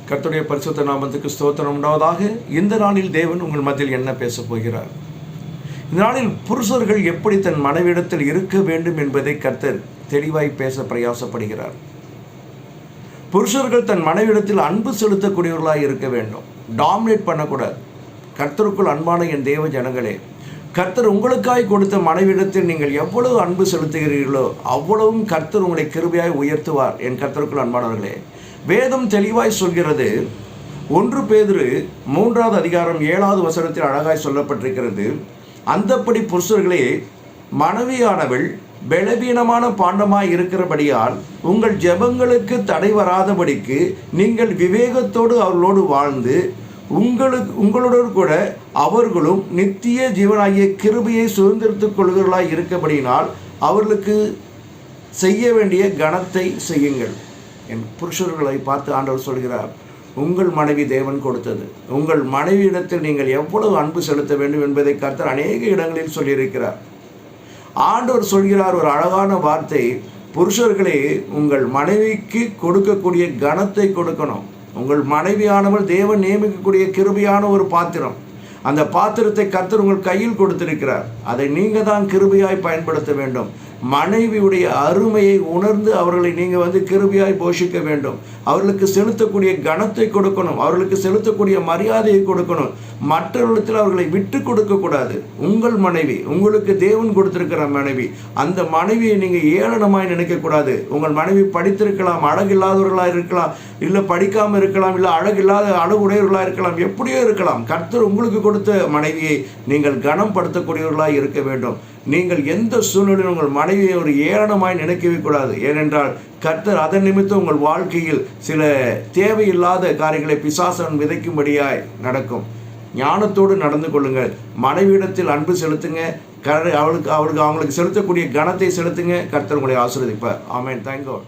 கர்த்தருடைய பரிசுத்த நாமத்துக்கு ஸ்தோத்திரம் உண்டாவதாக. இந்த நாளில் தேவன் உங்கள் மத்தியில் என்ன பேசப் போகிறார்? இந்த நாளில் புருஷர்கள் எப்படி தன் மனைவியிடத்தில் இருக்க வேண்டும் என்பதை கர்த்தர் தெளிவாய் பேச பிரயாசப்படுகிறார். புருஷர்கள் தன் மனைவியிடத்தில் அன்பு செலுத்தக்கூடியவர்களாக இருக்க வேண்டும், டாமினேட் பண்ணக்கூடாது. கர்த்தருக்குள் அன்பான என் தேவ ஜனங்களே, கர்த்தர் உங்களுக்காய் கொடுத்த மனைவியிடத்தில் நீங்கள் எவ்வளவு அன்பு செலுத்துகிறீர்களோ அவ்வளவும் கர்த்தர் உங்களை கிருபையாய் உயர்த்துவார். என் கர்த்தருக்குள் அன்பானவர்களே, வேதம் தெளிவாய் சொல்கிறது. 1 பேதுரு 3வது அதிகாரம் 7வது வசனத்தில் அழகாய் சொல்லப்பட்டிருக்கிறது. அந்தப்படி புருஷர்களே, மனைவியானவள் பலவீனமான பாண்டமாய் இருக்கிறபடியால் உங்கள் ஜெபங்களுக்கு தடை வராதபடிக்கு நீங்கள் விவேகத்தோடு அவர்களோடு வாழ்ந்து உங்களுடன் கூட அவர்களும் நித்திய ஜீவனாகிய கிருபையை சுதந்திரத்துக் கொள்கிறவர்களாய் இருக்கபடியினால் அவர்களுக்கு செய்ய வேண்டிய கனத்தை செய்யுங்கள். என் புருஷர்களை பார்த்து ஆண்டவர் சொல்கிறார், உங்கள் மனைவி தேவன் கொடுத்தது. உங்கள் மனைவியிடத்தில் நீங்கள் எவ்வளவு அன்பு செலுத்த வேண்டும் என்பதை கர்த்தர் அநேக இடங்களில் சொல்லியிருக்கிறார். ஆண்டவர் சொல்கிறார் ஒரு அழகான வார்த்தை, புருஷர்களே உங்கள் மனைவிக்கு கொடுக்கக்கூடிய கனத்தை கொடுக்கணும். உங்கள் மனைவியானவள் தேவன் நியமிக்கக்கூடிய கிருபையான ஒரு பாத்திரம். அந்த பாத்திரத்தை கர்த்தர் உங்கள் கையில் கொடுத்திருக்கிறார். அதை நீங்கள் தான் கிருபையாய் பயன்படுத்த வேண்டும். மனைவியுடைய அருமையை உணர்ந்து அவர்களை நீங்கள் கிருபையாய் போஷிக்க வேண்டும். அவர்களுக்கு செலுத்தக்கூடிய கனத்தை கொடுக்கணும், அவர்களுக்கு செலுத்தக்கூடிய மரியாதையை கொடுக்கணும். மற்றவர்களிடத்தில் அவர்களை விட்டு கொடுக்கக்கூடாது. உங்கள் மனைவி, உங்களுக்கு தேவன் கொடுத்திருக்கிற மனைவி, அந்த மனைவியை நீங்கள் ஏளனமாய் நினைக்கக்கூடாது. உங்கள் மனைவி படித்திருக்கலாம், அழகில்லாதவர்களாக இருக்கலாம், இல்லை படிக்காமல் இருக்கலாம், இல்லை அழகுடையவர்களாக இருக்கலாம், எப்படியோ இருக்கலாம். கர்த்தர் உங்களுக்கு கொடுத்த மனைவியை நீங்கள் கனம் படுத்தக்கூடியவர்களாக இருக்க வேண்டும். நீங்கள் எந்த சூழ்நிலையும் உங்கள் மனைவியை ஒரு ஏளனமாய் நினைக்கவே கூடாது. ஏனென்றால் கர்த்தர் அதன் நிமித்தம் உங்கள் வாழ்க்கையில் சில தேவையில்லாத காரியங்களை பிசாசன் விதைக்கும்படியாய் நடக்கும். ஞானத்தோடு நடந்து கொள்ளுங்கள். மனைவியிடத்தில் அன்பு செலுத்துங்க. அவங்களுக்கு செலுத்தக்கூடிய கனத்தை செலுத்துங்க. கர்த்தர் உங்களை ஆசீர்வதிப்பார். ஆமென். Thank God.